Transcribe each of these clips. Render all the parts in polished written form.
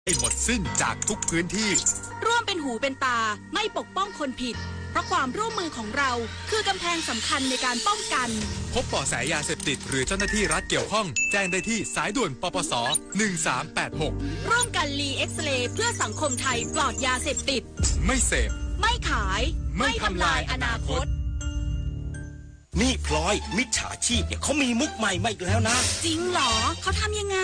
ให้หมดสิ้นจากทุกพื้นที่ร่วมเป็นหูเป็นตาไม่ปกป้องคนผิดเพราะความร่วมมือของเราคือกำแพงสำคัญในการป้องกันพบเบาะแสยาเสพติดหรือเจ้าหน้าที่รัฐเกี่ยวข้องแจ้งได้ที่สายด่วนปปส1386ร่วมกันรีเอ็กซเรย์เพื่อสังคมไทยปลอดยาเสพติดไม่เสพไม่ขายไม่ทำลายอนาคตนี่พลอยมิจฉาชีพเนี่ยเขามีมุกใหม่มาอีกแล้วนะจริงเหรอเขาทำยังไง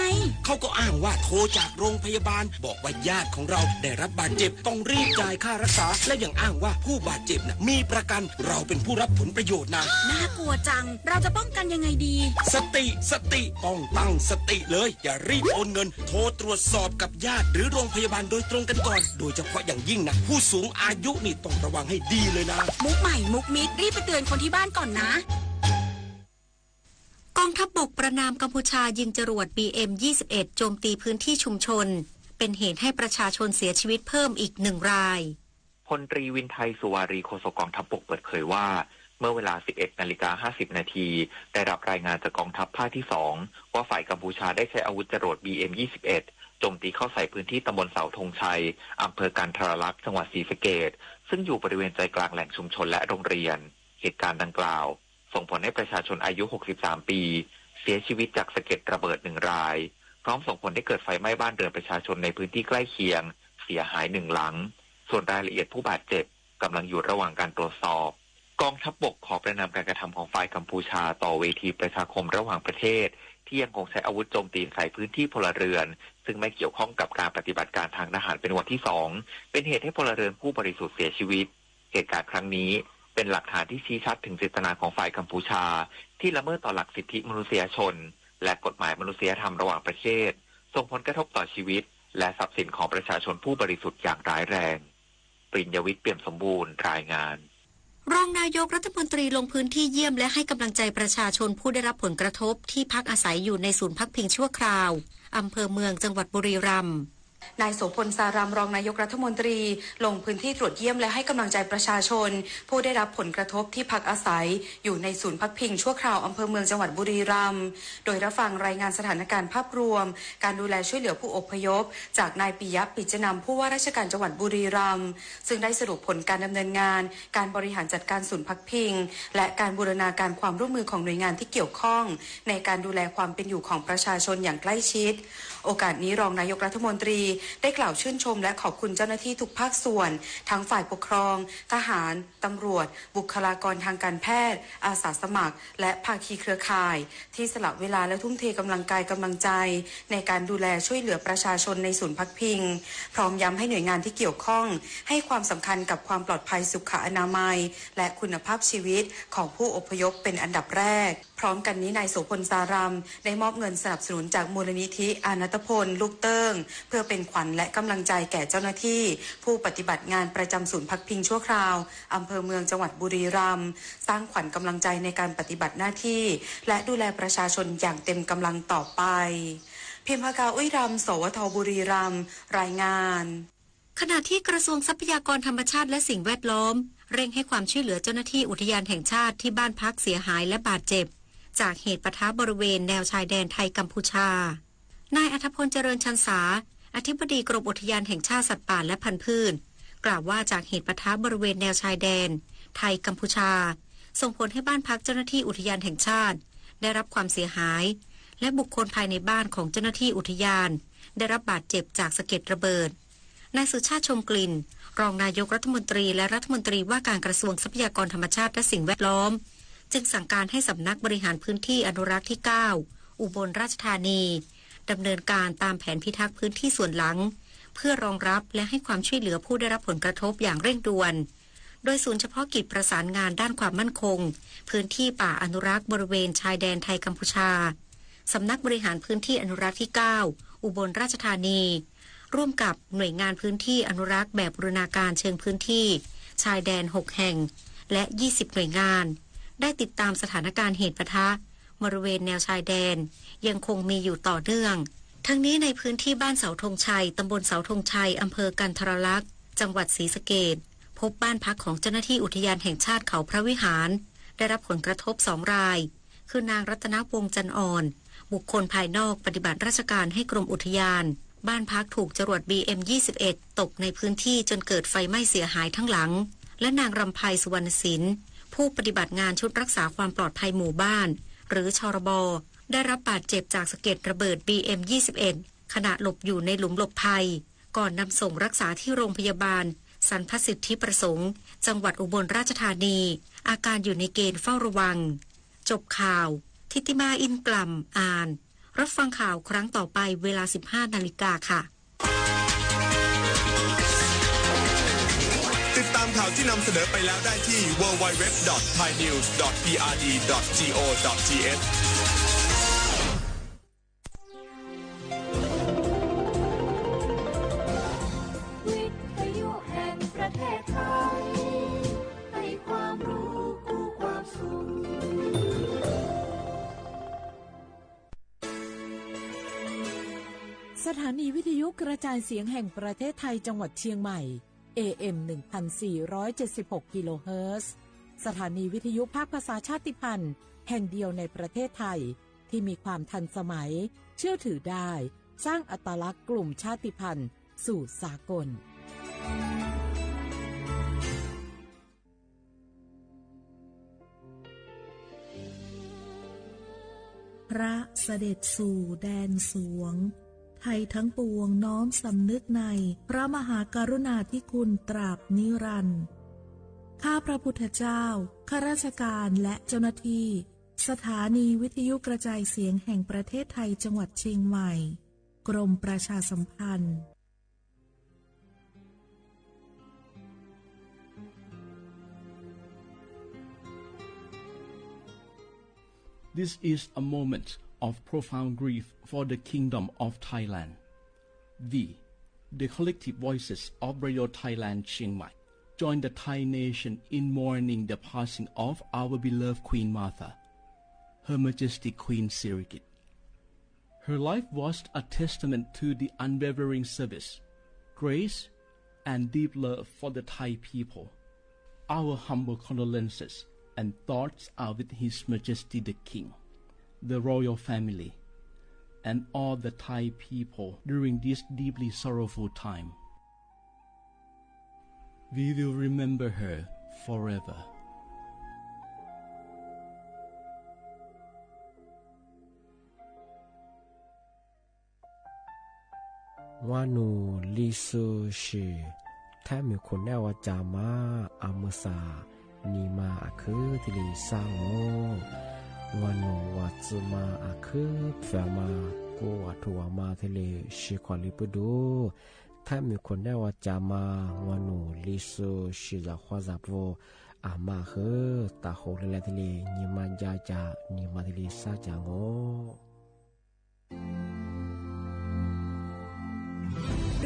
เขาก็อ้างว่าโทรจากโรงพยาบาลบอกว่าญาติของเราได้รับบาดเจ็บต้องรีบจ่ายค่ารักษาและยังอ้างว่าผู้บาดเจ็บนะมีประกันเราเป็นผู้รับผลประโยชน์นะน่ากลัวจังเราจะป้องกันยังไงดีสติต้องตั้งสติเลยอย่ารีบโอนเงินโทรตรวจสอบกับญาติหรือโรงพยาบาลโดยตรงกันก่อนโดยเฉพาะอย่างยิ่งนะผู้สูงอายุนี่ต้องระวังให้ดีเลยนะมุกใหม่มุกมิดรีบไปเตือนคนที่บ้านก่อนนะกองทัพบกประนามกัมพูชายิงจรวด BM-21 โจมตีพื้นที่ชุมชนเป็นเหตุให้ประชาชนเสียชีวิตเพิ่มอีก1 รายพลตรีวินไทยสุวารีโฆษกกองทัพบกเปิดเผยว่าเมื่อเวลา 11:50 นาทีได้รับรายงานจากกองทัพภาคที่2ว่าฝ่ายกัมพูชาได้ใช้อาวุธจรวด BM-21 โจมตีเข้าใส่พื้นที่ตำบลเสาธงชัยอำเภอกันทรลักษณ์จังหวัดศรีสะเกษซึ่งอยู่บริเวณใจกลางแหล่งชุมชนและโรงเรียนเหตุการณ์ดังกล่าวส่งผลให้ประชาชนอายุ63ปีเสียชีวิตจากสะเก็ดระเบิด1 รายพร้อมส่งผลให้เกิดไฟไหม้บ้านเรือนประชาชนในพื้นที่ใกล้เคียงเสียหาย1 หลังส่วนรายละเอียดผู้บาดเจ็บกำลังอยู่ระหว่างการตรวจสอบกองทัพบกขอประณามการกระทำของฝ่ายกัมพูชาต่อเวทีประชาคมระหว่างประเทศที่ยังคงใช้อาวุธโจมตีใส่พื้นที่พลเรือนซึ่งไม่เกี่ยวข้องกับการปฏิบัติการทางทหารเป็นวันที่2เป็นเหตุให้พลเรือนผู้บริสุทธิ์เสียชีวิตเหตุการณ์ครั้งนี้เป็นหลักฐานที่ชี้ชัดถึงเจตนาของฝ่ายกัมพูชาที่ละเมิดต่อหลักสิทธิมนุษยชนและกฎหมายมนุษยธรรมระหว่างประเทศส่งผลกระทบต่อชีวิตและทรัพย์สินของประชาชนผู้บริสุทธิ์อย่างร้ายแรงปริญญวิทย์เปี่ยมสมบูรณ์รายงานรองนายกรัฐมนตรีลงพื้นที่เยี่ยมและให้กำลังใจประชาชนผู้ได้รับผลกระทบที่พักอาศัยอยู่ในศูนย์พักพิงชั่วคราวอำเภอเมืองจังหวัดบุรีรัมย์นายโสพลสารามรองนายกรัฐมนตรีลงพื้นที่ตรวจเยี่ยมและให้กำลังใจประชาชนผู้ได้รับผลกระทบที่พักอาศัยอยู่ในศูนย์พักพิงชั่วคราวอำเภอเมืองจังหวัดบุรีรัมย์โดยรับฟังรายงานสถานการณ์ภาพรวมการดูแลช่วยเหลือผู้อพยพจากนายปิยะปิจนำผู้ว่าราชการจังหวัดบุรีรัมย์ซึ่งได้สรุปผลการดำเนินงานการบริหารจัดการศูนย์พักพิงและการบูรณาการความร่วมมือของหน่วยงานที่เกี่ยวข้องในการดูแลความเป็นอยู่ของประชาชนอย่างใกล้ชิดโอกาสนี้รองนายกรัฐมนตรีได้กล่าวชื่นชมและขอบคุณเจ้าหน้าที่ทุกภาคส่วนทั้งฝ่ายปกครองทหารตำรวจบุคลากรทางการแพทย์อาสาสมัครและภาคีเครือข่ายที่สละเวลาและทุ่มเทกำลังกายกำลังใจในการดูแลช่วยเหลือประชาชนในศูนย์พักพิงพร้อมย้ำให้หน่วยงานที่เกี่ยวข้องให้ความสำคัญกับความปลอดภัยสุขอนามัยและคุณภาพชีวิตของผู้อพยพเป็นอันดับแรกพร้อมกันนี้นายโสพลสารามได้มอบเงินสนับสนุนจากมูลนิธิอานัตพลลูกเติ้งเพื่อเป็นขวัญและกำลังใจแก่เจ้าหน้าที่ผู้ปฏิบัติงานประจำศูนย์พักพิงชั่วคราวอำเภอเมืองจังหวัดบุรีรัมย์สร้างขวัญกำลังใจในการปฏิบัติหน้าที่และดูแลประชาชนอย่างเต็มกำลังต่อไปพิมพากาอุ้ยรำสวทบุรีรัมย์รายงานขณะที่กระทรวงทรัพยากรธรรมชาติและสิ่งแวดล้อมเร่งให้ความช่วยเหลือเจ้าหน้าที่อุทยานแห่งชาติที่บ้านพักเสียหายและบาดเจ็บจากเหตุปะทะบริเวณแนวชายแดนไทยกัมพูชานายอัธพลเจริญชันษาอธิบดีกรมอุทยานแห่งชาติสัตว์ป่าและพันธุ์พืชกล่าวว่าจากเหตุปะทะบริเวณแนวชายแดนไทยกัมพูชาส่งผลให้บ้านพักเจ้าหน้าที่อุทยานแห่งชาติได้รับความเสียหายและบุคคลภายในบ้านของเจ้าหน้าที่อุทยานได้รับบาดเจ็บจากสะเก็ดระเบิดนายสุชาติชมกลิ่นรองนายกรัฐมนตรีและรัฐมนตรีว่าการกระทรวงทรัพยากรธรรมชาติและสิ่งแวดล้อมจึงสั่งการให้สำนักบริหารพื้นที่อนุรักษ์ที่9อุบลราชธานีดำเนินการตามแผนพิทักษ์พื้นที่ส่วนหลังเพื่อรองรับและให้ความช่วยเหลือผู้ได้รับผลกระทบอย่างเร่งด่วนโดยศูนย์เฉพาะกิจประสานงานด้านความมั่นคงพื้นที่ป่าอนุรักษ์บริเวณชายแดนไทยกัมพูชาสำนักบริหารพื้นที่อนุรักษ์ที่9อุบลราชธานีร่วมกับหน่วยงานพื้นที่อนุรักษ์แบบบูรณาการเชิงพื้นที่ชายแดน6แห่งและ20หน่วยงานได้ติดตามสถานการณ์เหตุปะทะบริเวณแนวชายแดนยังคงมีอยู่ต่อเนื่องทั้งนี้ในพื้นที่บ้านเสาธงชัยตำบลเสาธงชัยอำเภอกันทรลักษณ์จังหวัดศรีสะเกษพบบ้านพักของเจ้าหน้าที่อุทยานแห่งชาติเขาพระวิหารได้รับผลกระทบ2 รายคือนางรัตนวงศ์จันอ่อนบุคคลภายนอกปฏิบัติราชการให้กรมอุทยาน บ้านพักถูกจรวด BM-21 ตกในพื้นที่จนเกิดไฟไหม้เสียหายทั้งหลังและนางรำไพสุวรรณศิลป์ผู้ปฏิบัติงานชุดรักษาความปลอดภัยหมู่บ้านหรือชรบ.ได้รับบาดเจ็บจากสะเก็ดระเบิด BM-21 ขณะหลบอยู่ในหลุมหลบภัยก่อนนำส่งรักษาที่โรงพยาบาลสรรพสิทธิประสงค์จังหวัดอุบลราชธานีอาการอยู่ในเกณฑ์เฝ้าระวังจบข่าวทิติมาอินกล่ำอ่านรับฟังข่าวครั้งต่อไปเวลา 15 นาฬิกาค่ะติดตามข่าวที่นำเสนอไปแล้วได้ที่ www.thainews.prd.go.thสถานีวิทยุกระจายเสียงแห่งประเทศไทยจังหวัดเชียงใหม่ AM 1476 กิโลเฮิรตซ์สถานีวิทยุภาคภาษาชาติพันธุ์แห่งเดียวในประเทศไทยที่มีความทันสมัยเชื่อถือได้สร้างอัตลักษณ์กลุ่มชาติพันธุ์สู่สากลพระเสด็จสู่แดนสวงไทยทั้งปวงน้อมสำนึกในพระมหากรุณาธิคุณตราบนิรันดร์ข้าพระพุทธเจ้าข้าราชการและเจ้าหน้าที่สถานีวิทยุกระจายเสียงแห่งประเทศไทยจังหวัดเชียงใหม่กรมประชาสัมพันธ์ This is a moment of profound grief for the Kingdom of Thailand. We, the collective voices of Radio Thailand Chiang Mai, join the Thai nation in mourning the passing of our beloved Queen Martha, Her Majesty Queen Sirikit. Her life was a testament to the unwavering service, grace, and deep love for the Thai people. Our humble condolences and thoughts are with His Majesty the King, the royal family, and all the Thai people during this deeply sorrowful time. We will remember her forever. ว่านูลิซูชีแท้มีคนแน่ว่าจามาอามุสานีมาอาคือทิลิซาโงว่านูว่าจูมาอาคือแฟมากูว่าทัวมาทิลิชิควาลิปดูแท้มีคนแน่ว่าจามาว่านูลิซูชีจะควาจับโวอามาคือตาโหเลเลทิลินีมาจาจานีมาทิลิซาจาโง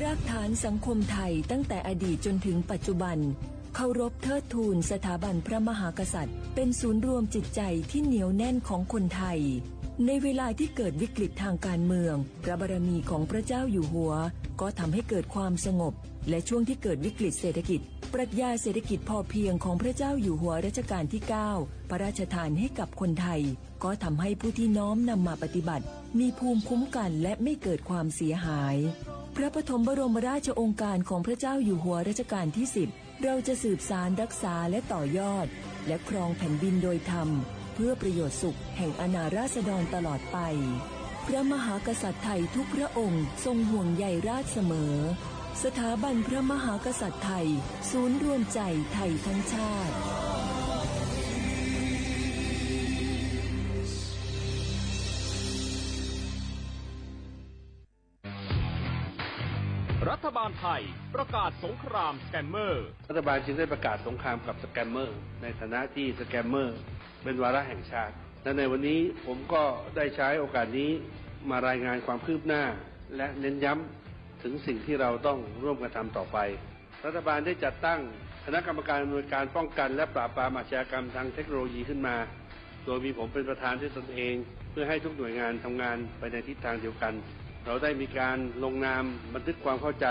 รากฐานสังคมไทยตั้งแต่อดีตจนถึงปัจจุบันเคารพเทิดทูนสถาบันพระมหากษัตริย์เป็นศูนย์รวมจิตใจที่เหนียวแน่นของคนไทยในเวลาที่เกิดวิกฤตทางการเมืองพระบารมีของพระเจ้าอยู่หัวก็ทำให้เกิดความสงบและช่วงที่เกิดวิกฤตเศรษฐกิจปรัชญาเศรษฐกิจพอเพียงของพระเจ้าอยู่หัวรัชกาลที่ 9พระราชทานให้กับคนไทยก็ทำให้ผู้ที่น้อมนำมาปฏิบัติมีภูมิคุ้มกันและไม่เกิดความเสียหายพระปฐมบรมราชโองการของพระเจ้าอยู่หัวรัชกาลที่ 10เราจะสืบสานรักษาและต่อยอดและครองแผ่นดินโดยธรรมเพื่อประโยชน์สุขแห่งอาณาราษฎรตลอดไปพระมหากษัตริย์ไทยทุกพระองค์ทรงห่วงใยราษฎร์เสมอสถาบันพระมหากษัตริย์ไทยศูนย์รวมใจไทยทั้งชาติรัฐบาลไทยประกาศสงครามสแกมเมอร์รัฐบาลจึงได้ประกาศสงครามกับสแกมเมอร์ในฐานะที่สแกมเมอร์เป็นวาระแห่งชาติและในวันนี้ผมก็ได้ใช้โอกาสนี้มารายงานความคืบหน้าและเน้นย้ำถึงสิ่งที่เราต้องร่วมกันทำต่อไปรัฐบาลได้จัดตั้งคณะกรรมการอำนวยการป้องกันและปราบปรามอาชญากรรมทางเทคโนโลยีขึ้นมาโดยมีผมเป็นประธานด้วยตนเองเพื่อให้ทุกหน่วยงานทำงานไปในทิศทางเดียวกันเราได้มีการลงนามบันทึกความเข้าใจ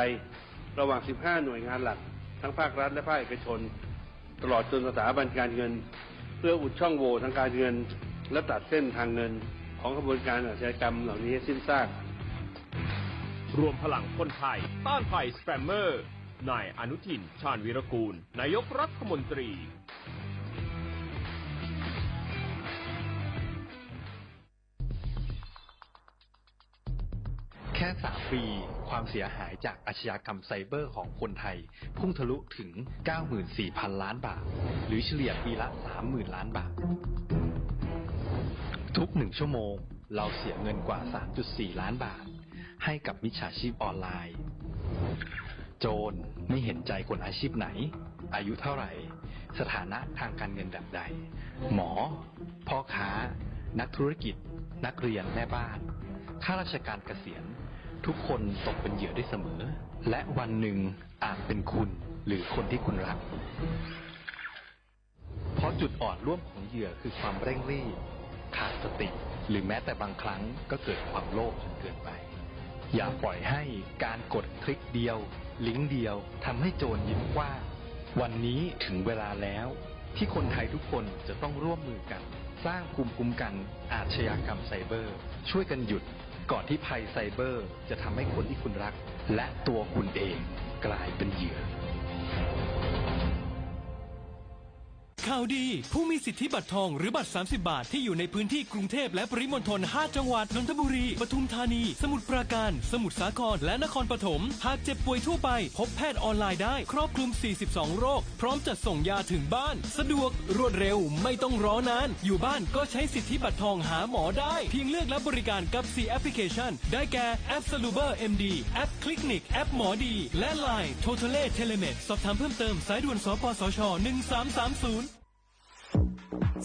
ระหว่าง 15 หน่วยงานหลักทั้งภาครัฐและภาคเอกชนตลอดจนสถาบันการเงินเพื่ออุดช่องโหว่ทางการเงินและตัดเส้นทางเงินของกระบวนการอาชญากรรมเหล่านี้ให้สิ้นซาก รวมพลังคนไทยต้านภัยสแปมเมอร์นายอนุทิน ชาญวีรกูลนายกรัฐมนตรีแค่3 ปีความเสียหายจากอาชญากรรมไซเบอร์ของคนไทยพุ่งทะลุถึง 94,000 ล้านบาทหรือเฉลี่ยปีละ 30,000 ล้านบาททุก1 ชั่วโมงเราเสียเงินกว่า 3.4 ล้านบาทให้กับมิจฉาชีพออนไลน์โจรไม่เห็นใจคนอาชีพไหนอายุเท่าไหร่สถานะทางการเงินแบบใดหมอพ่อค้านักธุรกิจนักเรียนแม่บ้านข้าราชการเกษียณทุกคนตกเป็นเหยื่อได้เสมอและวันหนึ่งอาจเป็นคุณหรือคนที่คุณรักเพราะจุดอ่อนร่วมของเหยื่อคือความเร่งรีบขาดสติหรือแม้แต่บางครั้งก็เกิดความโลภจนเกินไปอย่าปล่อยให้การกดคลิกเดียวลิงก์เดียวทำให้โจรยิ้มกว้างวันนี้ถึงเวลาแล้วที่คนไทยทุกคนจะต้องร่วมมือกันสร้างภูมิคุ้มกันอาชญากรรมไซเบอร์ช่วยกันหยุดก่อนที่ภัยไซเบอร์จะทำให้คนที่คุณรักและตัวคุณเองกลายเป็นเหยื่อ ข่าวดีผู้มีสิทธิบัตรทองหรือบัตร30 บาทที่อยู่ในพื้นที่กรุงเทพและปริมณฑล5 จังหวัดนนทบุรีปทุมธานีสมุทรปราการสมุทรสาครและนครปฐมหากเจ็บป่วยทั่วไปพบแพทย์ออนไลน์ได้ครอบคลุม42โรคพร้อมจัดส่งยาถึงบ้านสะดวกรวดเร็วไม่ต้องรอนานอยู่บ้านก็ใช้สิทธิบัตรทองหาหมอได้เพียงเลือกรับบริการกับ4แอปพลิเคชันได้แก่แอป Saluber MD แอป Clinic แอปหมอดีและ LINE Totale Telemed สอบถามเพิ่มเติมสายด่วนสปสช1330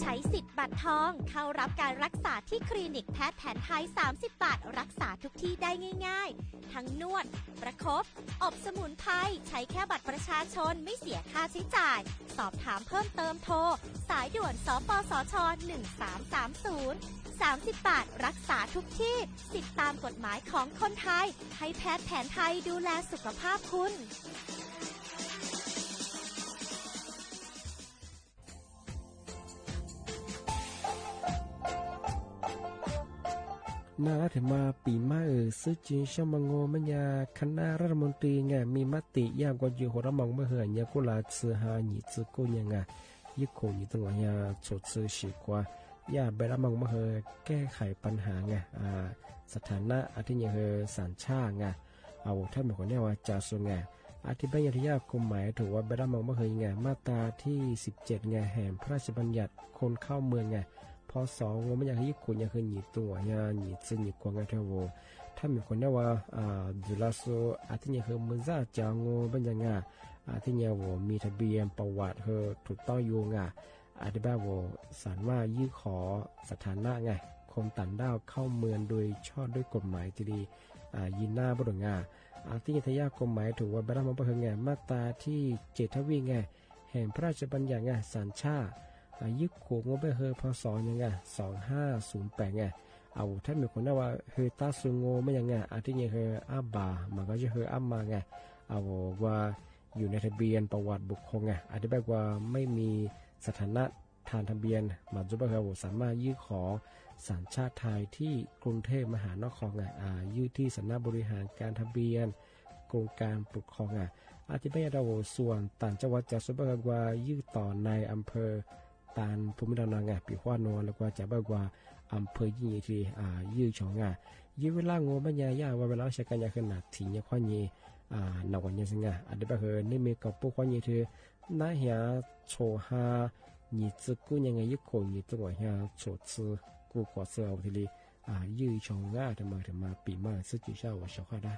ใช้สิทธิ์บัตรทองเข้ารับการรักษาที่คลินิกแพทย์แผนไทย30 บาทรักษาทุกที่ได้ง่ายๆทั้งนวดประคบอบสมุนไพรใช้แค่บัตรประชาชนไม่เสียค่าใช้จ่ายสอบถามเพิ่มเติมโทรสายด่วนสปสช1330 30 บาทรักษาทุกที่สิทธิตามกฎหมายของคนไทยให้แพทย์แผนไทยดูแลสุขภาพคุณน่าถึงมาปีมาซึ่งจีนชมังโงมันยาคณะรัฐมนตรีไงมีมติยากกว่าอยู่หัวมองเมื่อเหื่อยกุลาซื้อหาหนีซื้อกูยังไงยิ่งคงอยู่ตรงนี้ชดซื้อฉีกว่ายาเบลมองเมื่อเหื่อยแก้ไขปัญหาไงสถานะอาทิตย์ยังเหื่อยสัญชาติไงเอาถ้าเหมือนคนนี้ว่าจะส่งไงอาทิตย์ใบยาที่ยากกฎหมายถือว่าเบลมองเมื่อเหื่อยไงมาตราที่17ไงแห่งพระราชบัญญัติคนเข้าเมืองไงพอ2ว่ามันอยากให้ญี่ปุ่นอยากให้หนีตัวเนี่ยหนีซึ่งหนีกว่าไงเท่าว่าถ้ามีคนเนี่ยว่าดูแลโซอาทิตย์เนี่ยคือมันจะจางโง่เป็นยังไงอาทิตย์เนี่ยว่ามีทะเบียนประวัติเธอถูกต้องอยู่ไงอาทิตย์แบบว่าสารว่ายื่นขอสถานะไงคนต่างด้าวเข้าเมืองโดยชอบด้วยกฎหมายที่ดียินหน้าบริงาอาทิตย์ทยากฎหมายถือว่าบรรดามันเป็นไงมาตราที่7ทวีไงแห่งพระราชบัญญัติไงสัญชาติยึดโขงว่าไปเฮอพศยังไง2508ไงเอาถ้ามีคนว่าเฮอตาซุงโงไม่ยังไงอาทิตย์ยังเฮออาบามันก็จะเฮออามาไงเอาว่าอยู่ในทะเบียนประวัติบุคคลไงอาทิตย์แบบว่าไม่มีสถานะทางทะเบียนมันจะแบบว่าสามารถยื่นขอสัญชาติไทยที่กรุงเทพมหานครไงยื่นที่สำนักบริหารการทะเบียนกรมการปกครองไงอาทิตย์แบบว่าส่วนต่างจังหวัดจะสุบแบบว่ายื่นต่อในอำเภอตานภูมิลำเนาไงปีขวานนแล้วก็จะบอกว่าอำเภอยี่ที่ยื้อชงยื้อเวลางูมันยาว่าเวลาใช้กันยาขนาดถี่เนี่ยข้อนี้นอกจากนี้อันเดียบเฮนี่มีกับพวกข้อนี้คือน่าเหียโชฮาหนีซึกูยังไงยึดโขงหนีตัวเหียโชซึกูกว่าเสือเอาทีนี้ยื้อชงถึงมาปีมาซึ่งจีเช่าว่าชาวข้าได้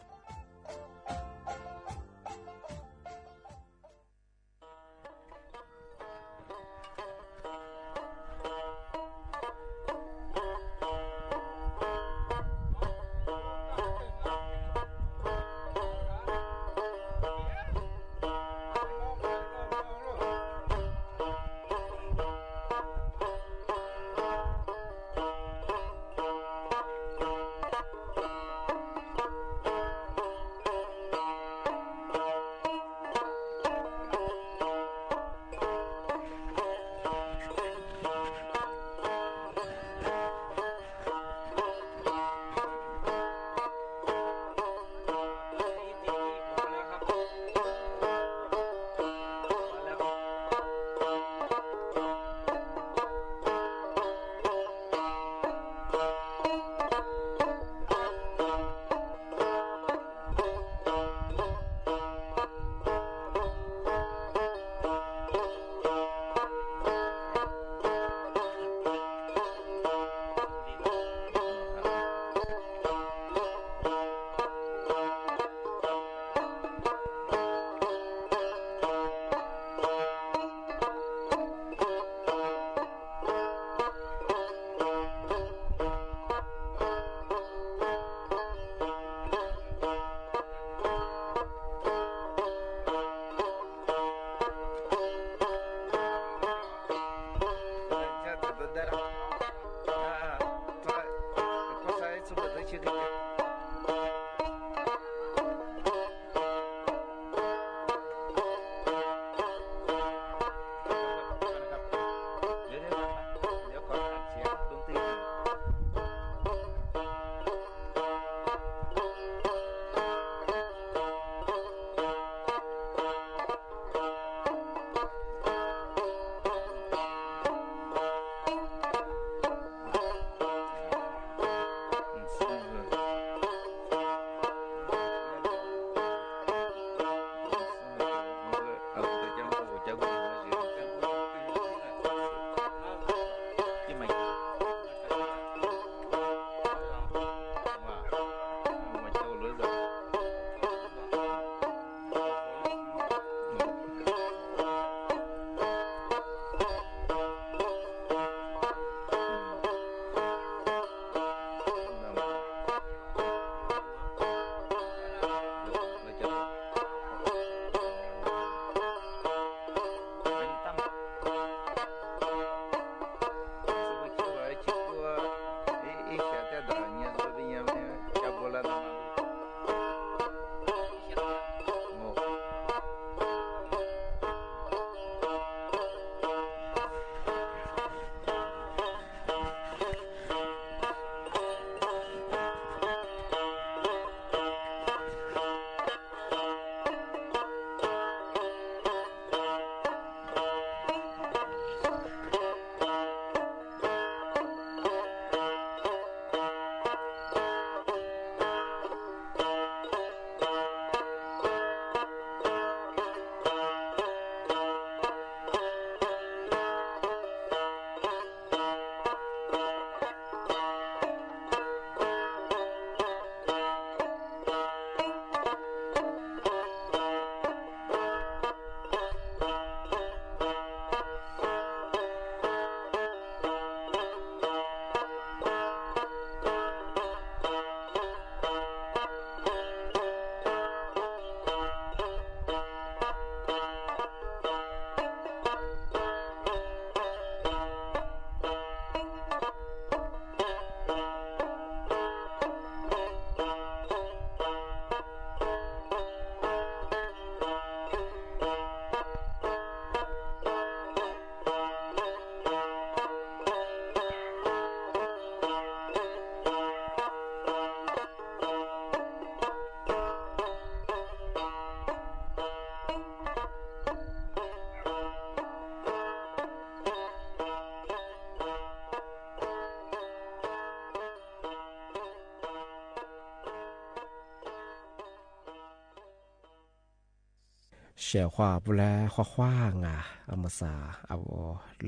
เสียว่าบุแลขว้างอ่ะอมสาเอา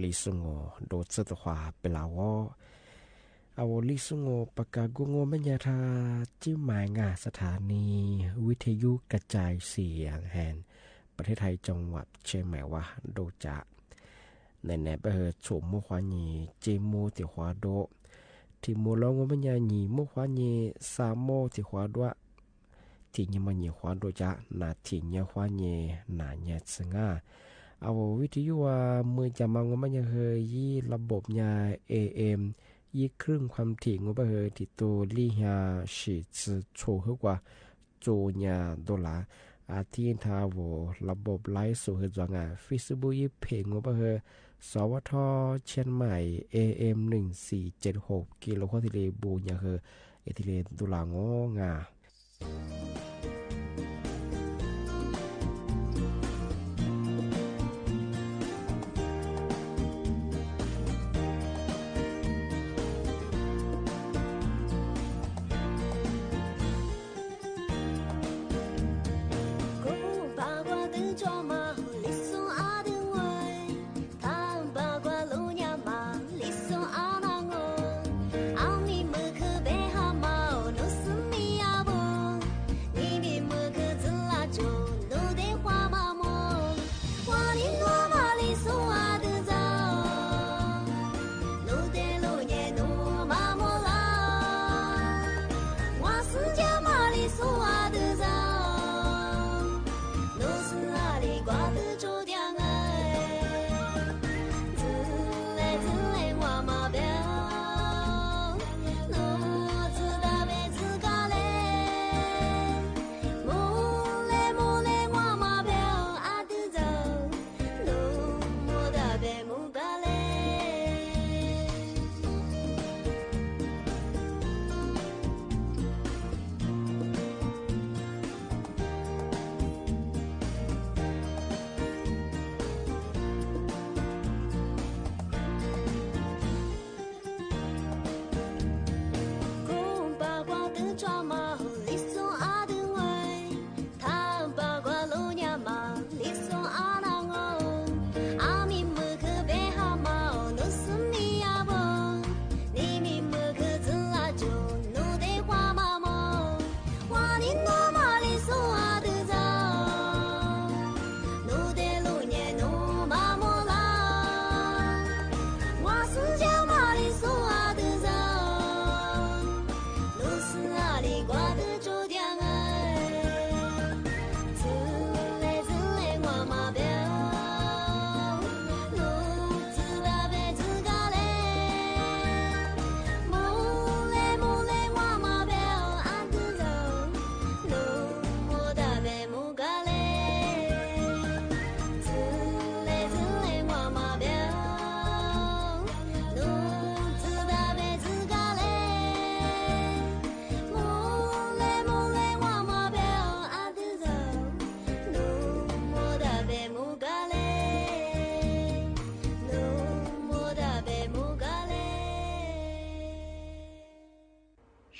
ลิสุงโงโดดสุดขวาเปล่าวเอาลิสุงโงปากกากุงโงไม่ยาทาจิ้มหมายงาสถานีวิทยุกระจายเสียงแห่งประเทศไทยจังหวัดเชียงใหม่ว่าโดจะในแนบโฉมมุขวานีเจมูติขวาโดที่มูลงไม่ยานีมุขวานีสามโมติขวาด้วยที่ยมันยีขวาโดจะนาที่ยขวานีนาเนสงาเอาวิทยุว่ามือจะมังไม่ยาเฮยี่ระบบยา AM ยี่ครึ่งความถี่งบเฮที่ตัวลี่ฮาชิซโชฮึกว่าโจญาดอลลาร์อาทิตย์ทาวระบบไลฟ์สู่จังเฟซบุ๊กยี่เพงงบเฮสวทเชียงใหม่ AM 1476กิโลเฮิรตซ์ที่เลบูญาเฮเอทิเลดอลลาร์งงา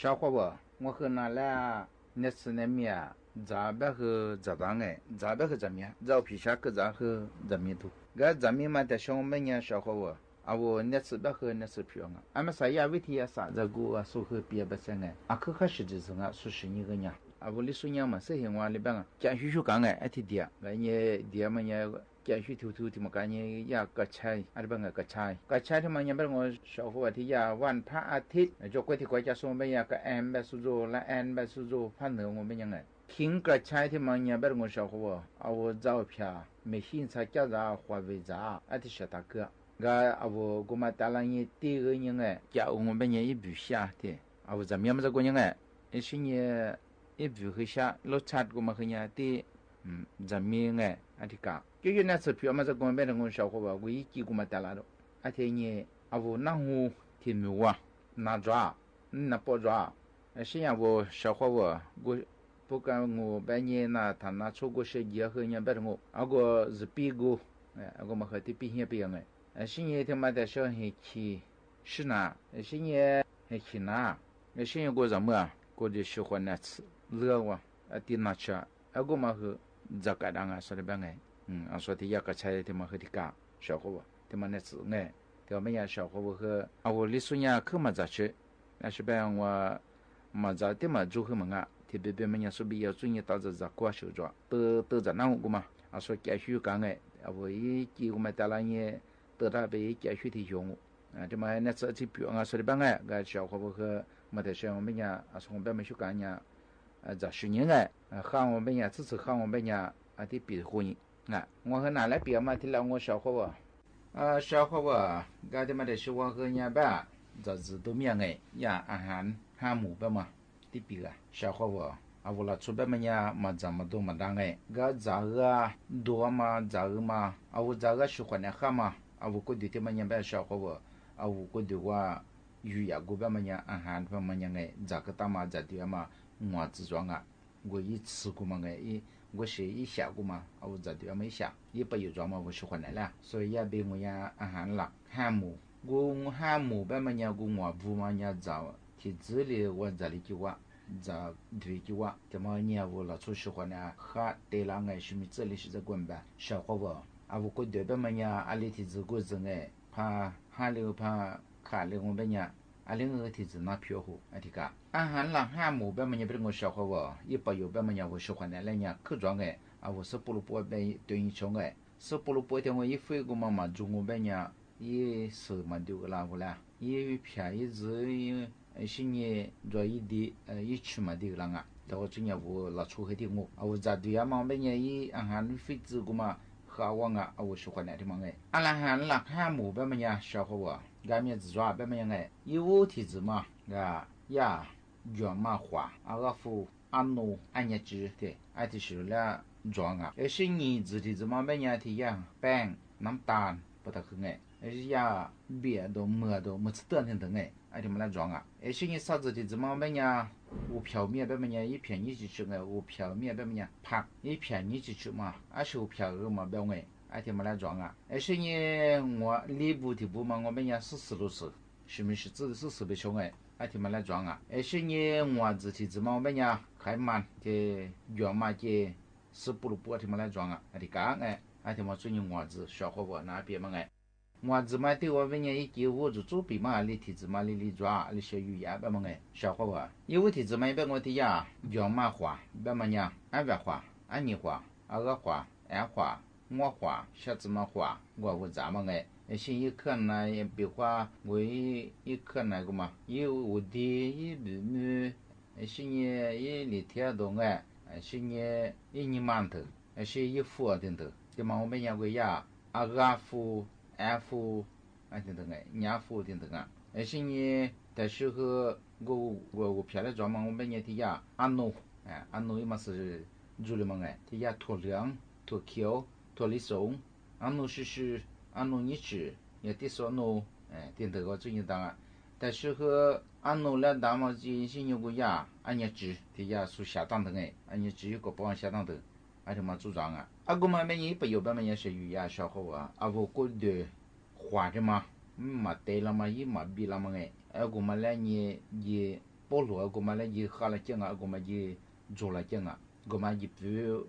小伙伴，我和那俩那次那面咋别和咋当哎，咋别和咋面，绕皮下个咋和咋面多，个咋面嘛在小每年小伙伴，啊我那次别和那次票啊，俺们啥呀问题呀啥这个啊，说和别不生哎，啊可还是就是啊，说是你个人，啊我哩说年嘛，谁嫌我哩边啊，讲许讲哎，爱提点，俺也点嘛也。讲许头头ที่มันกันเนี่ยกระชายอะไรบ้างกระชายที่มันยังเป็นงชาวหัวที่ยาวันพระอาทิตย์จกไว้ที่กว่าจะส่งไปยากระแอมแบบสุโจและแอนแบบสุโจพันเหนืองเป็นยังไงทิ้งกระชายที่มันยังเป็นงชาวหัวเอาเจ้าเพียไม่หินสักจ้าหัวเวจ้าอาทิตย์ชะตาเกะก็เอากูมาตาลังยี่ตีเรื่องยังไงจะเอาเงินเป็นยังอีบุษยาที่เอาจะมีมันจะกูยังไงไอ้สิ่งนี้อีบุษยารสชาติกูมาขยันที่จะมีไงอาทิตย์กะ就那次票嘛，在广北的我小伙伴，我一几个嘛带来了，而且呢，啊我那我挺牛啊，拿抓，那不抓，现在我小伙伴，我不管我半年那他那出国学业和人别的我，啊个是比过，我们和他比些比样哎，现在他妈的小孩去是哪，现在还去哪，现在我什么啊，我就喜欢那次热哇，啊点那吃，啊我们和。จะกระดังอ่ะสวัสดีบ้างไงเอาสวัสดียากระใช้ที่มาคือที่กา小伙伴ที่มาในสื่อไงที่ว่าไม่ยาก小伙伴คือเอาลิสุญญาคือมาจากชื่อ那是边我嘛在的嘛做什么啊？特别别么样，说比较专业到这在过手着，都在那个嘛。啊，说继续讲个，啊，我一几个嘛带来呢，得他被继续提用。啊，这嘛那这这比啊，说的办个，个小伙伴和嘛在说我们呀，啊，从边么去干呀？啊，在10年个，啊，喊我们呀，支持喊我们呀，啊，的比婚姻啊，我和哪来比嘛？提了我小伙伴，啊，小伙伴，个的嘛在说我和人家吧。จะจะตัวเมียไงยาอาหารห้าหมู่แบบมาที่ปีกชาวเขาว่าเอาเวลาชุบแบบมันยามาจำมาดูมาดังไงก็จะดัวมาจะมาเอาจะชุกเนี่ยข้ามาเอาก็ดูที่มันยาแบบชาวเขาว่าเอาก็ดูว่าอยู่อยากกูแบบมันยาอาหารแบบมันยังไงจะก็ตามมาจะเดียวมาหัวจีจวงอ่ะกู一吃กูมาไง我是一下กูมาเอาจะเดียวไม่下一ไปอยู่จวงมา我ชุกเนี่ยแหละ所以ยาเป็นมันยาอาหารหลักห้าหมู่กูห้าหมู่แบบมันยากูหัวบูมันยาจ้าที่这里我这里就ว่าจะ对就ว่าแต่มาเนี่ย我老出去话呢哈对了ไง是咪这里是在滚吧小伙伴啊我觉得แบบมันยาอะไรที่จะกูจะไงพาหาเรือพาขาเรือมันแบบเนี่ยอะไรเงี้ยที่จะน่าพิวหูอันที่กะอาหารหลักห้าหมู่แบบมันยาเป็นกู小伙伴一ประโยชน์แบบมันยา我喜欢的แล้วเนี่ยคือจ้องไง啊我是不如不被对应穷ไง是不如不แต่我一飞กูมาจุงกูแบบเนี่ย一是嘛丢个啦不啦，一便宜子是你做一的一去嘛丢个啦啊，但我今年我拿出去的我在对呀嘛，每年一按下飞子个嘛，和我啊，我喜欢那的嘛哎，阿拉喊拉汉姆别么呀，小伙我，俺们自抓别么样哎，一五体子嘛，啊呀，原嘛花，阿个夫阿奴阿伢子的，阿的是了装啊，而是你自己怎么别样的呀，饼、น้ำตาล不得很哎。呀，别都没都没吃得很等哎，哎他们来装啊！哎，是你啥子的怎么么呀？我票面别么呀？一片你去吃哎，我票面别么呀？拍一片你去吃嘛？还是我票个嘛别哎，哎他们来装啊！哎是你我礼部的部嘛，我们呀44都是，是没是指是别穷哎，哎他们来装啊！哎是你我自己怎么我们呀还慢的原嘛的是不如不他们来装啊！哎的讲哎，哎他们最近我子小伙伴那边嘛哎。我自嘛对我们年一几我就做比嘛，你提子嘛你抓，你小鱼呀，别么个小伙伴，因为提子嘛别我的呀，羊嘛花，别么呀，俺别花，俺你花，俺个花，俺花，我花，小子嘛花，我咋么个？现一看呢，也别花，我一看那个嘛，有我的一妹妹，现一里天东哎，现一年馒头，现一副的头，对嘛我们讲个呀，阿个副。安抚啊等等哎，娘抚等等啊，而且呢，但是和我偏来装嘛，我们年底呀，安农哎，安农伊嘛是做了嘛哎，底下脱粮、脱口、脱里松，安农是安农一吃，也得说农哎，等等个最近当啊，但是和安农来打嘛，进行有个呀，安年吃，底下是下当的哎，安年吃有个帮下当的。还他妈组装啊！啊，我们每年不有本也是鱼呀，小伙啊！啊，我觉得花的嘛，嘛对了嘛，也嘛比了嘛哎！啊，我们来年也保罗，我们来也喝了酱啊，我们也做了酱啊，我们也不，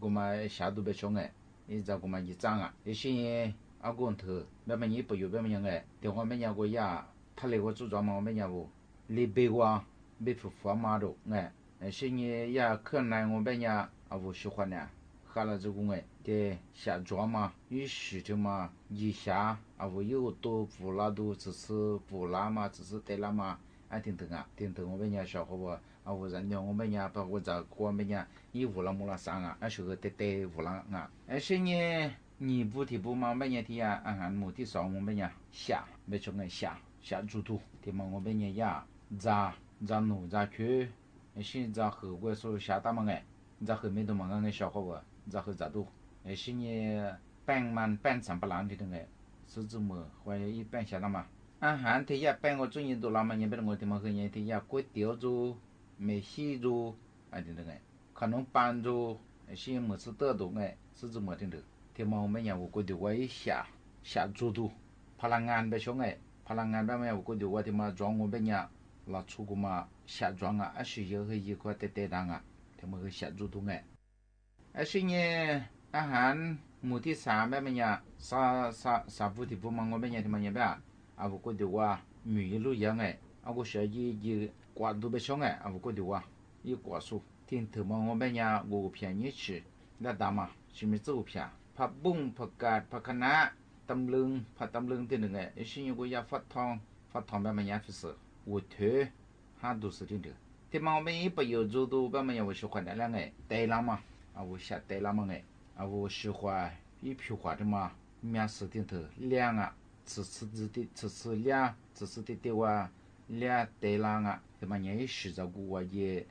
我们下都别穷哎，你知道我们也涨啊！有些啊，我头每年也不有本样哎，电话每年我呀，他来我组装嘛，每年我礼拜我没付付嘛都哎，些年呀，可能我每年。啊，我喜欢呢，喝了这个哎，在下庄嘛，有时的嘛，一下啊，我有多不拉都只是不拉嘛，只是对了嘛，啊，等等啊，等等我们家小伙伴啊，我人家我们家把我在我们家一乌拉木拉上啊，是个对乌拉啊，是呢，你不提不嘛，每年的呀，按目的上我们家下，没错个下猪肚，的嘛我们家呀，炸牛炸去，现在后果说下大嘛哎。在后面都忙个小伙伴，在后咋都，是你半上不烂的那个，是怎么或者一半下了嘛？俺汉天也半个专业都那么，也不能我他妈和人天也过掉着，没洗着，哎的那个，可能搬着，是没吃得到哎，是怎么的的？天嘛我们也我觉得我一下猪肚，怕那安别凶哎，怕那安别么我觉得我他妈装我们家拿出个嘛下装啊，是有个一块带当啊。他们会下主动哎， ไอ้สิ่งนี้อาหารหมู่ที่3แบบมันเนี่ยซาฟูที่ผมมองว่าแบบเนี่ยที่มันเนี่ยแบบอาวุธก็ดูว่ามีรู้ยังไงอาวุธเสียยี่กว่าดูไปช่องไงอาวุธก็ดูว่ายี่กว่าสูทิ้งถือมองว่าแบบเนี่ยกูเพียงยี่สิแล้วดามาชิมิจูเพียผักบุ้งผักกาดผักคะน้าตำลึงผัดตำลึงที่หนึ่งไงไอ้สิ่งนี้กูอยากฟัดทองแบบมันเนี่ยฟิส我头还都是真的，他妈们一不有做到，别们我喜欢的两个带浪嘛，啊我下带浪嘛个，啊我喜欢一批花的嘛，面试点头两啊，吃两，吃的哇两带浪啊，他妈人一时照顾我也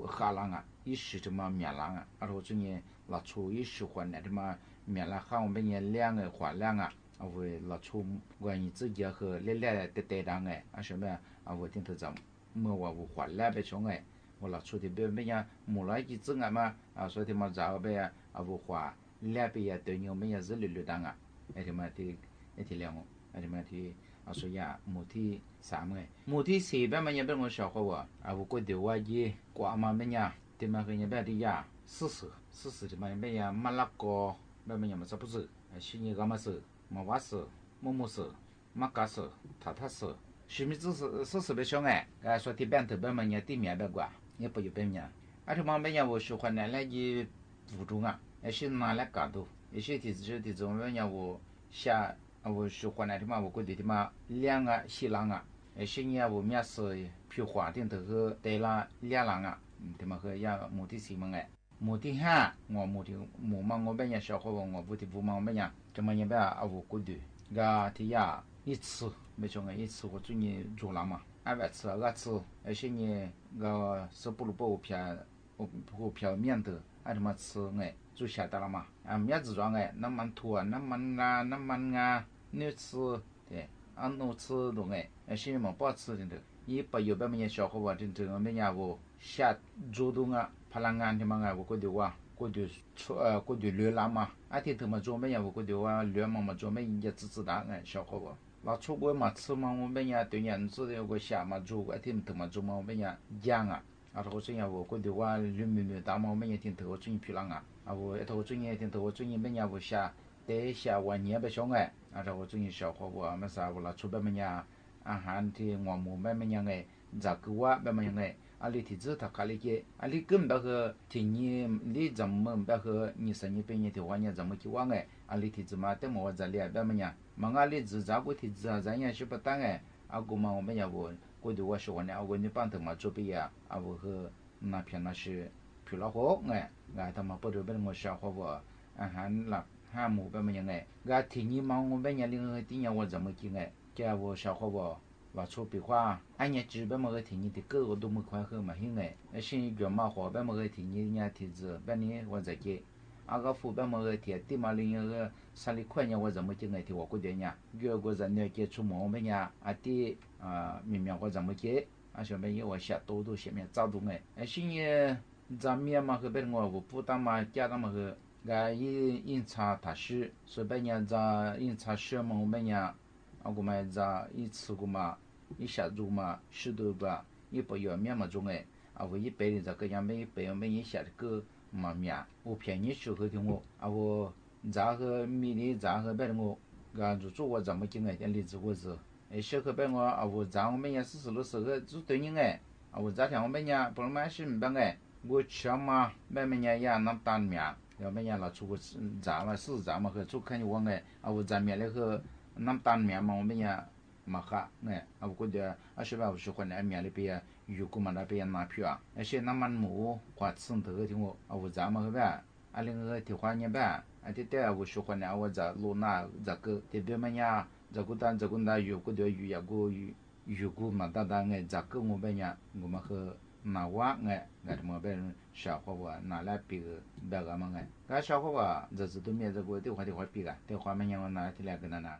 哈浪啊，一时他妈面浪啊，啊我这年拿出一喜欢的他妈面浪哈我们人两个花两啊。啊，我老出关于自己和来带上哎，啊什么啊，我顶头找么我还来别穷哎，我老出的别呀，木来几只啊嘛，啊所以他妈找别啊我还来别呀，对牛们也是绿当啊，哎他妈的，哎天亮哦，哎他妈的啊所以啊，木ที่3哎，木ที่4别么也别我小伙我啊我过的我也挂嘛么呀，他妈和人别的呀，40他妈别呀，马拉哥别么也么是不是，去年干嘛是？马瓦斯、木木斯、马嘎斯、塔塔斯，什么是别小哎？说的边头边么人地面别挂，也不有边面。而且旁边人我喜欢拿来的辅助啊，也是拿来搞的，也是的种人我下我喜欢那的嘛，我觉得的嘛两啊西浪啊，也是人我面是皮花点头和带了两浪啊，他们和呀目的是么哎？目的哈，我目的嘛我边人小伙我目的不嘛我边人。这么一般啊，我估计，个提呀一次，没说一次我最近做了嘛，200次2次，而且呢个是不如不偏，不偏面的，他妈吃哎，就晓得了嘛，啊面子装哎，那么土啊，那么啊，你吃对，啊你吃东哎，而且嘛不吃的，一不有别么人小伙伴真正没人我下主动啊，พลังงานที่มันไง我估计ว่ากูดูเรือลำมาอาทิตย์ถึงมาจวบไม่ยาวกูดูว่าเรือมาจวบไม่ยัดจืดๆไง小伙伴เรา出国嘛吃嘛我们呀对人知道个下嘛住อาทิตย์ถึงมาจวบมา我们呀样啊啊我最近我กูดูว่าเรือมีตามมา我们呀听头我最近皮浪啊啊我头最近听头我最近ไม่ยาว下แต่下วันนี้ไปช่องไง啊我最近小伙伴ไม่ทราบเรา出ไปไม่ยาอาหารที่หัวหมูไม่ยังไงจากกัวไม่ยังไง阿里体质他看了些，阿里根本和听你你怎么别和你生意别人的话你怎么去玩哎？阿里体质嘛，等我在里别么样？嘛阿里质咋个体质啊？咱也是不当哎，阿姑嘛我们也不，过度我说呢，我你帮他嘛做别呀，阿我和那片那是皮老好哎，俺他妈不得别我小伙我，俺还那还没别么样哎，俺听你嘛我们也另外第二我怎么去哎？叫我小伙我。ว่าชอบปีว่าอันนี้จีบแบบมื่อที่นี่ที่เกิดดูมือควายคือมาหิ้งไงไอ้สิ่งที่มาหัวแบบมื่อที่นี่เนี่ยที่จะแบบนี้ว่าจะเกี่ยอาก็ฟูแบบมื่อที่ที่มาเลี้ยงก็สลิควายเนี่ยว่าจะไม่จริงไงที่ว่ากูเดียเนี่ยเกี่ยวกับจะเนี่ยเกี่ยวชั่วโมงแบบเนี่ยอาที่มีเมียว่าจะไม่เกี่ยอาช่วงแบบนี้ว่าเสียตัวดูเสียเมียจ้าดูไงไอ้สิ่งที่จะเมียมาคือเป็นว่าว่าพูดตามมาแก่ตามมาคือก็อินชาทัศน์ส่วนแบบเนี่ยจะอินชาเชื่อมงแบบเนี่ยอากูมาจะอินสุกุมา一下子嘛，许多吧，也不要面嘛种哎，啊我一百人这个样没百样没一下子个嘛面，我便宜收后头我，啊我咋个米的咋个别的我，俺就做我怎么进哎，点例子我是，哎小可别我啊我咋我们也40个就对人哎，啊我咋天我们也不能买是明白哎，我吃嘛，买们也也能当面，要么也拿出个咋嘛咋嘛和做看你我哎，啊我咱面那个能当面嘛我们也。嘛哈，哎，啊，我觉得啊，是吧？我喜欢那面那边油锅嘛那边拿票啊，而且那蛮木花吃头个听我，啊，我咱们个呗，啊，另个提花呢呗，啊，这我喜欢呢，我在路那这个这边么呀，这个那油锅的油锅嘛，哎，这个我们呀，我们和拿瓦哎，俺们别人小伙伴拿来比个别个嘛哎，俺小伙伴这是都面这个的话比个，的话么样我拿起来跟他拿。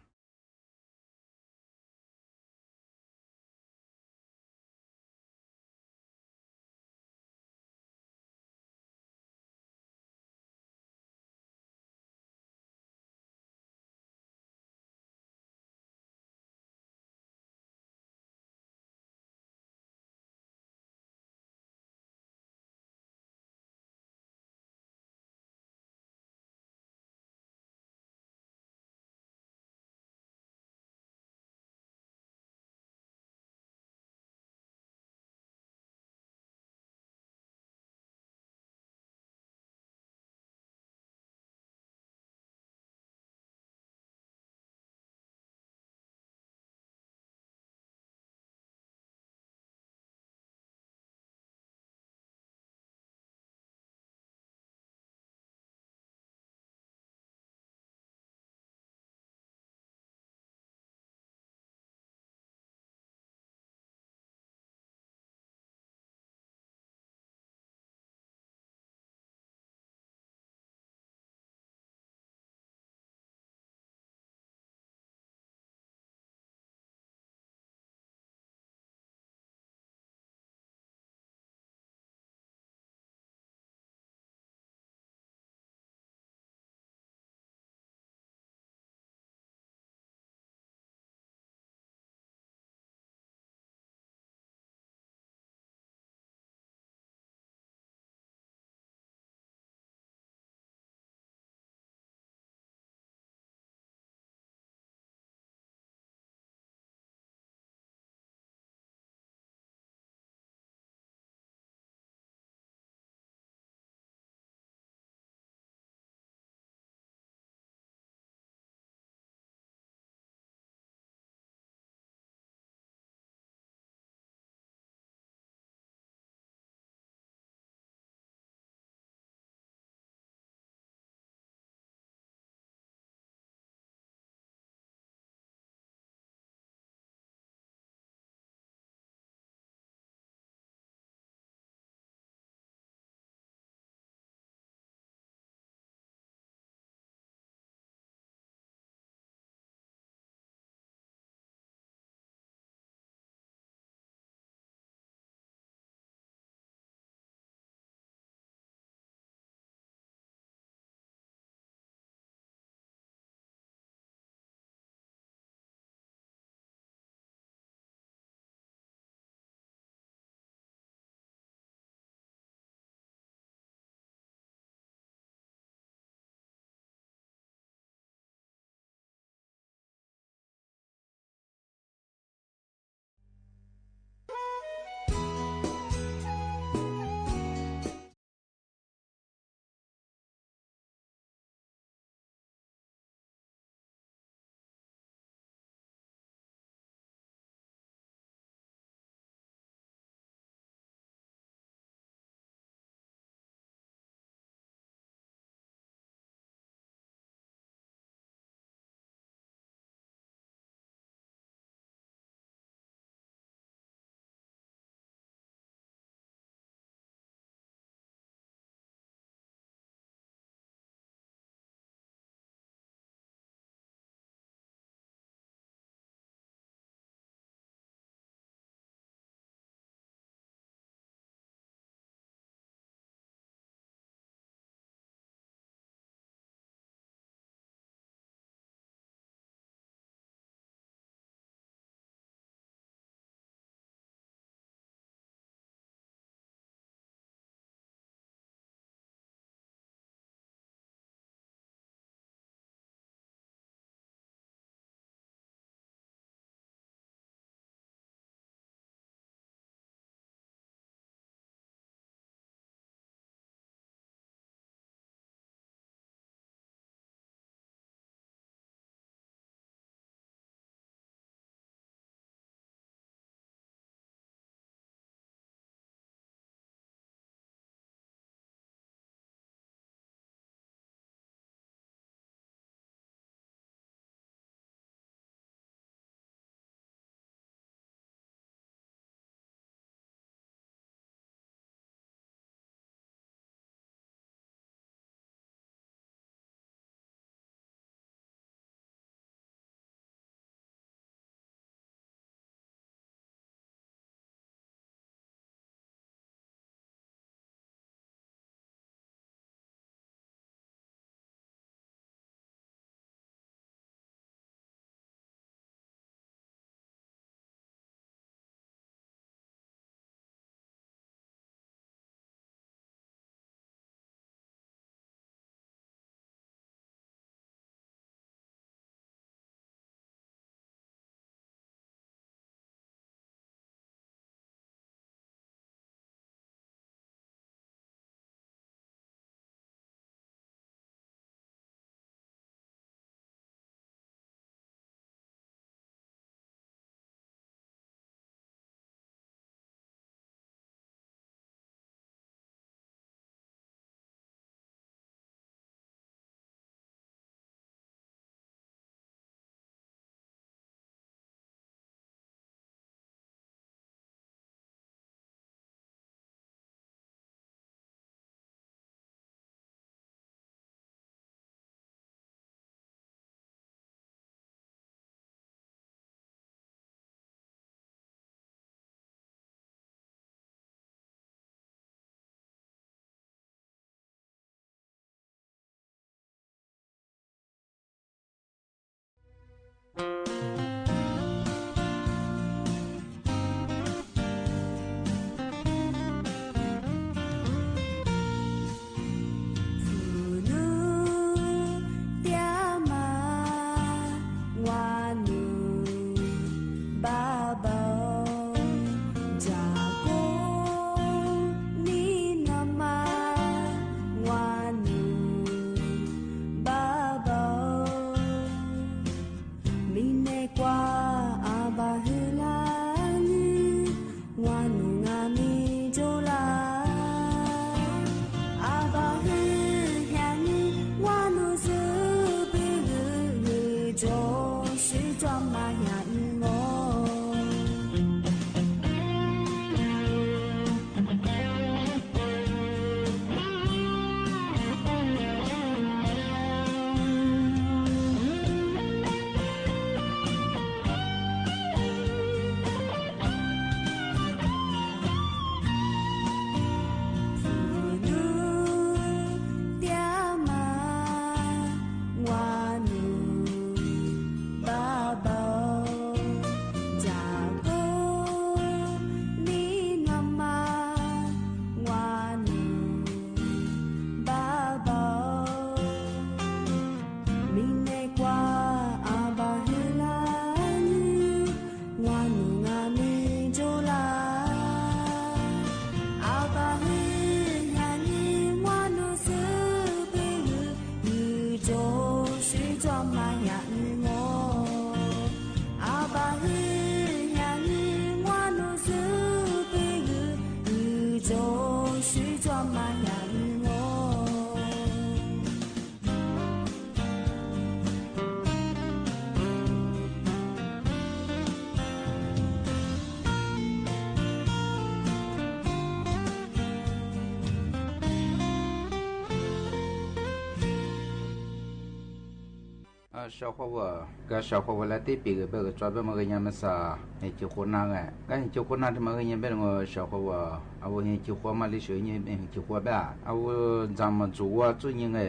小伙我个小伙我来对比个别个抓别么个人么啥，还结婚那个，干结婚那他妈个人别个小伙我，啊我现结婚嘛的时候人结婚呗，啊我咱们做做人个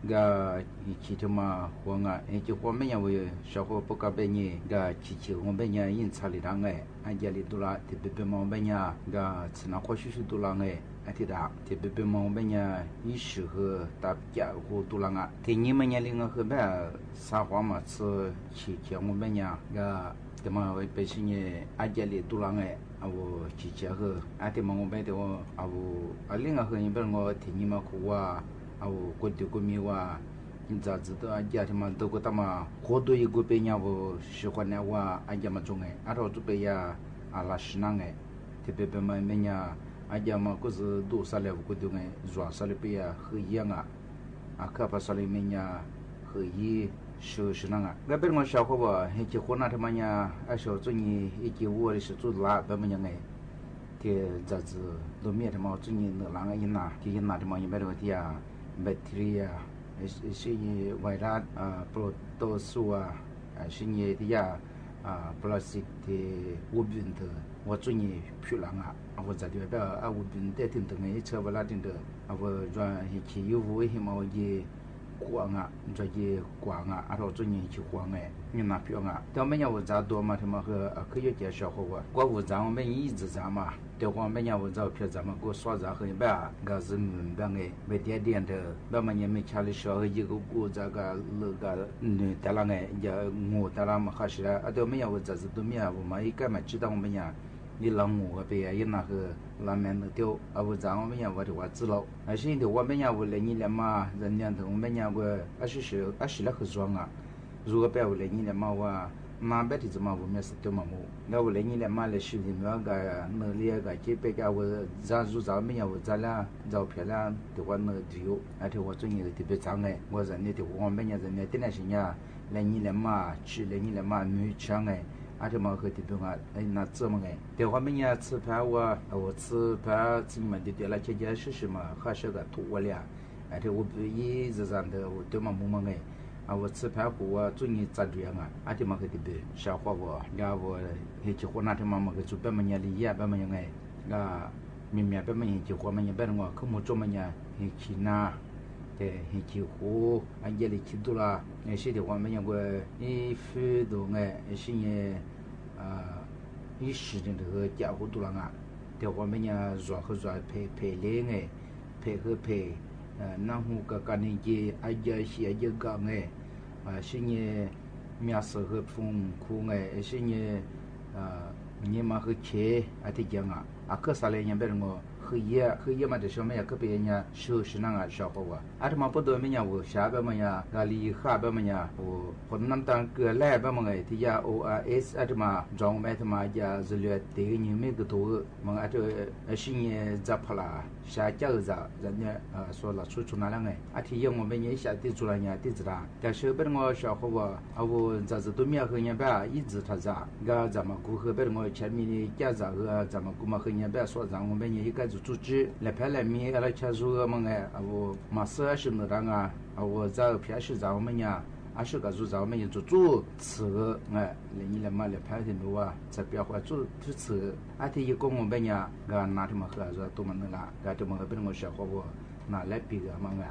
个其他嘛活个，结婚没人我小伙不搞别人个其我别人因差里当个，俺家里多啦，特别别么别人个吃那或许是多啦个。ati dak te bebe mo benya ishu he tap kya ho tulanga te ni manya linga he ba sa hwa ma tsu chi kya mo benya ga te ma we pe sinye ajali tulanga awo chi kya he ati mo be de awo alinga he ni be ngo te ni ma ku wa awo ko de ko mi wa za zi de aja te ma de ko ta ma ko do yi go pe nya wo shi hwa na wa aja ma zong e a ro zu pe ya ala shinang e te bebe ma benya aja ma ko ze do sale ko de ngai zwa sale pe ya he yang a ka pa sale menya he yi shu shinanga ga be ngo sha ko ba he ji ko na ta ma nya a sho zu ni yi ji wo li shi zu la ba ma ngai te za zi do mi ta ma zu ni ne lang yin na ti yin na ta ma yin ba de ti ya bacteria shi ni virus protozoa shi ni ti ya plastic te wo bin de 我做你漂亮啊！我在这边啊，我bin带听的哎，车不拉听的，我转去有我什么也光啊，这些光啊，然后做你去光哎，你那漂亮啊！但没人我咋多嘛？他们和可以介绍我我咱我们一直咱嘛，对方没人我咋漂咱们给我说咋和一般，我是明白哎，没点点的，那么你们家里小一个过这个那个得了哎，也我得了嘛还是啊，对没人我这是都没我们一个嘛知道我们呀。 你老母个别也那个拉面的丢，啊不咱我们家我的话知道，而且的我们家我来你来嘛，人家头我们家我20来个装啊，如果别我来你来嘛我那别的怎么我们是丢嘛么？那我来你来嘛来修的那个那里个这边个我咱如咱们家我咱俩照片啦的话那丢，而且我最近特别长哎，我人家的我们家人家的那些呀，来你来嘛去来你来嘛没抢哎。 而且嘛和这边啊，那怎么哎？在我们家吃饭我吃饭自己嘛的了，结结实实嘛，还是个土我俩。而且我不一直上的我对嘛木嘛哎，啊我吃饭后我做你咋这样啊？而且嘛和这边消化我，然后还结婚那天嘛嘛个做别么样的也别么样哎，啊明明别么样结婚么样别人我可么做么样，还去哪？ 对，很几乎俺家里去多了，那些的话们讲过，你非多哎，是呢，一时的这个家伙多了啊，的话们讲做和做配累哎，配和配，然后个干那些俺家些就讲哎，是呢，面食和风苦哎，是呢，你嘛和切啊的讲啊，可啥来人别人我。 黑夜嘛的时候me个别人收拾那个小伙我，啊他妈不多me呀我下边么呀，咖喱哈边么呀，我那当个来边么个，他呀 ORS 啊他妈装买他妈呀是了对个人每个多，么啊这是呢咋跑啦，下家个咋，人家说了出那两个，啊提醒我们一下地主了呢地主啦，但是别我小伙我，我咋子都没和人家一直他咋，个咱们顾客别我前面的家咋个咱们顾嘛和人家说咱我们一个。 组织来拍来米来吃肉么个，我马上是那当啊，我在平时在我们家，20个做在我们家做吃个，哎，来你来嘛来拍的路啊，在边话做吃，啊，这一个我们家，个拿他们喝着都么能啦，个他们和别人我小伙我拿来比个么个。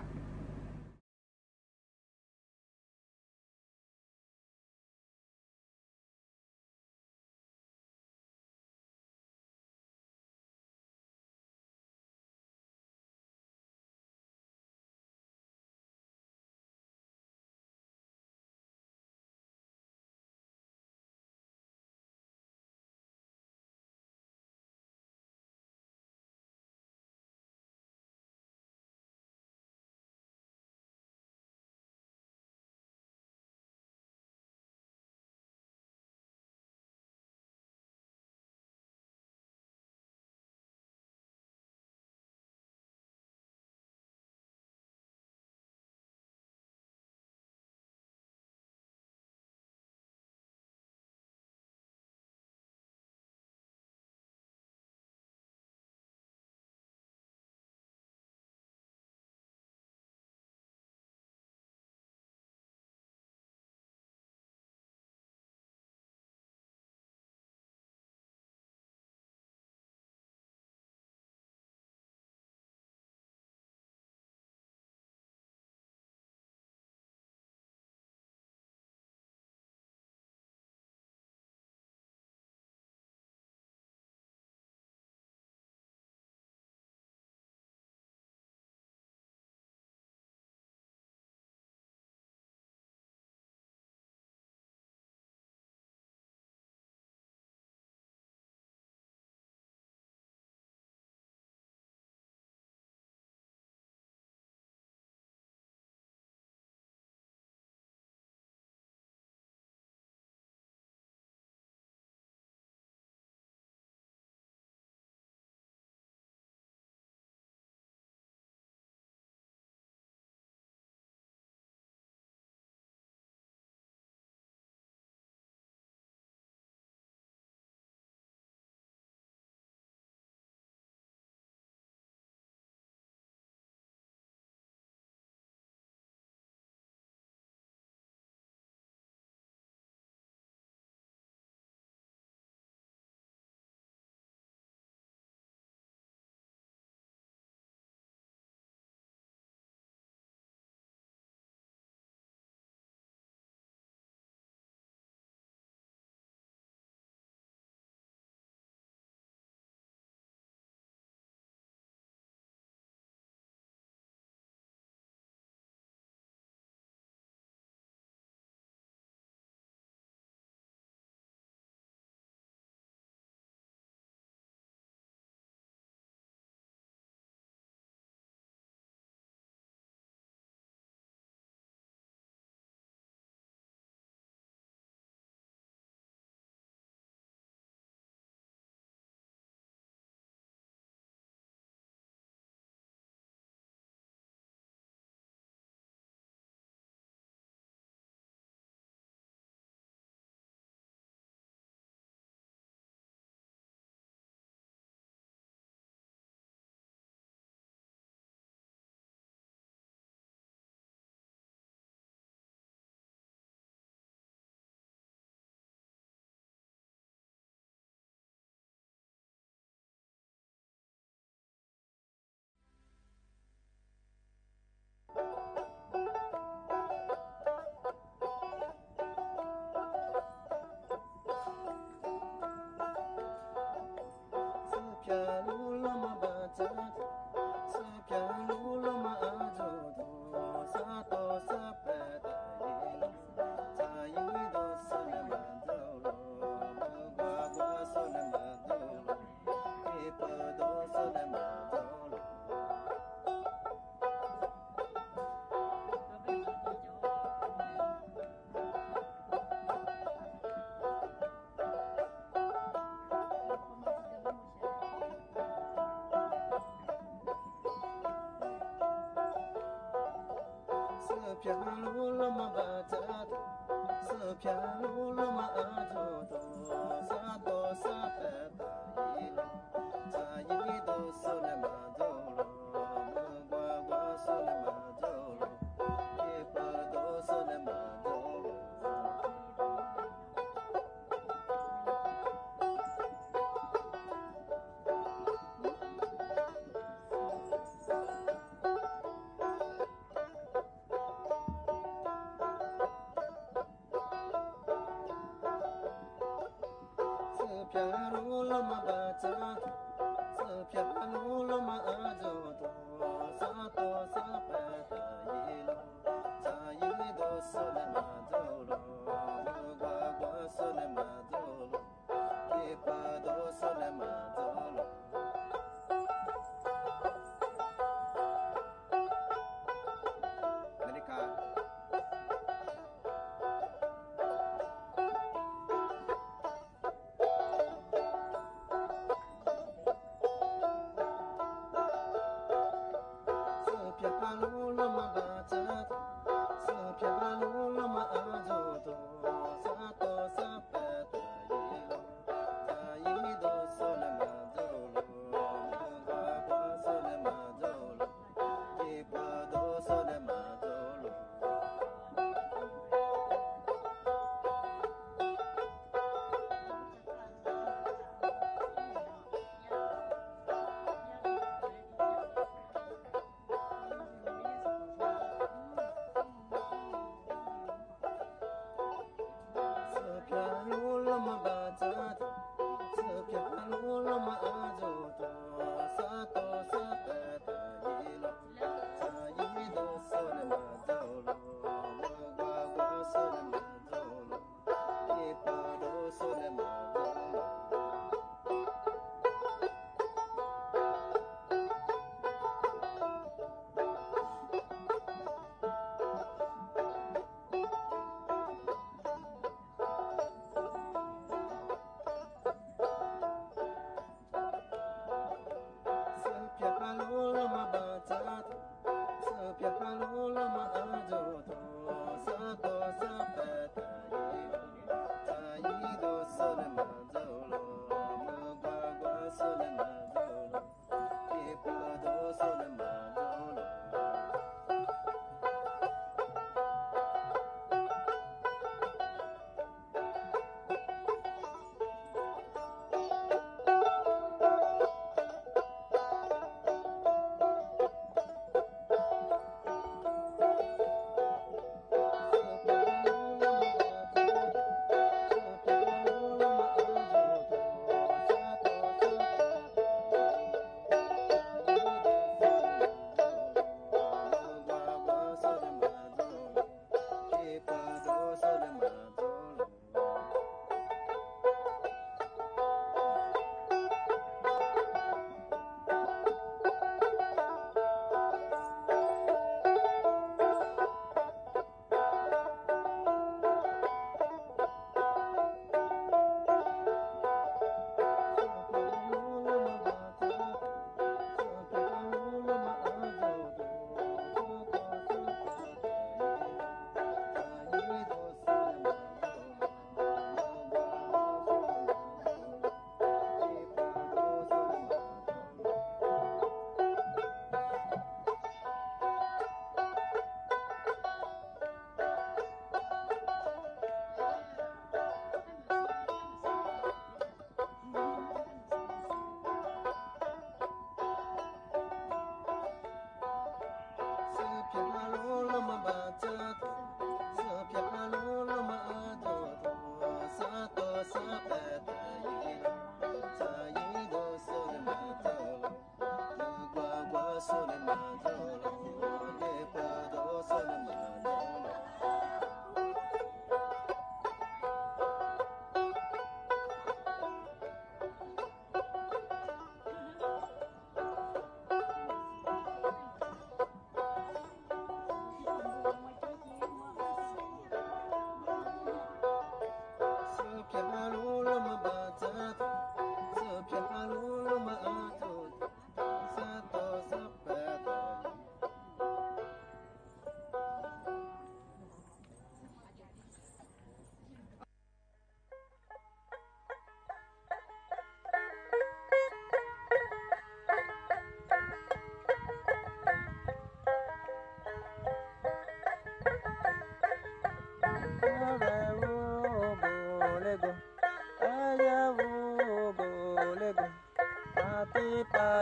เ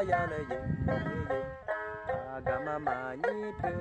ya le ye agama mani pe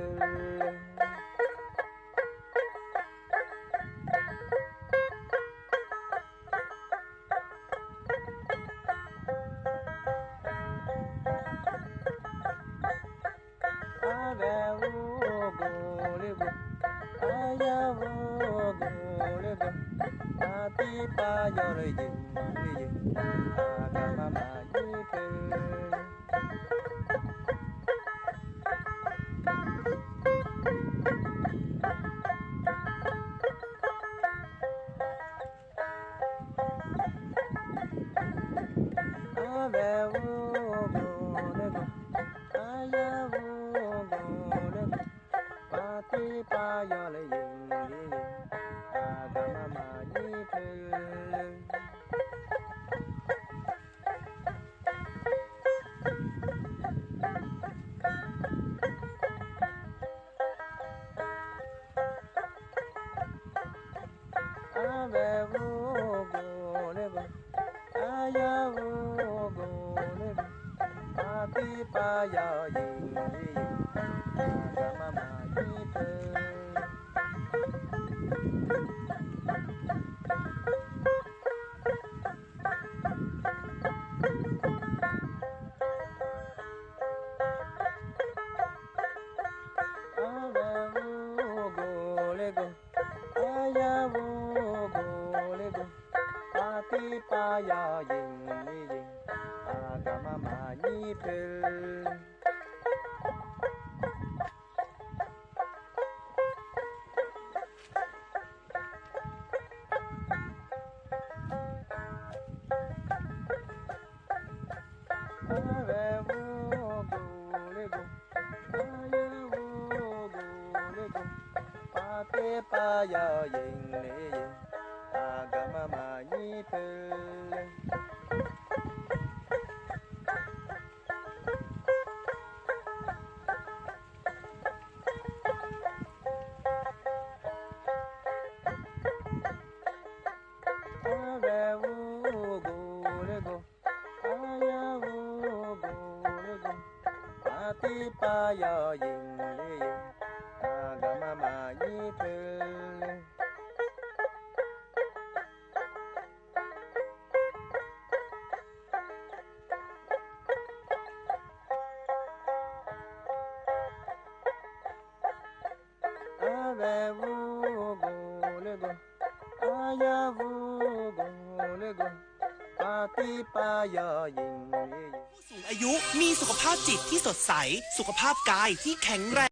ผู้สูงอายุมีสุขภาพจิตที่สดใสสุขภาพกายที่แข็งแรง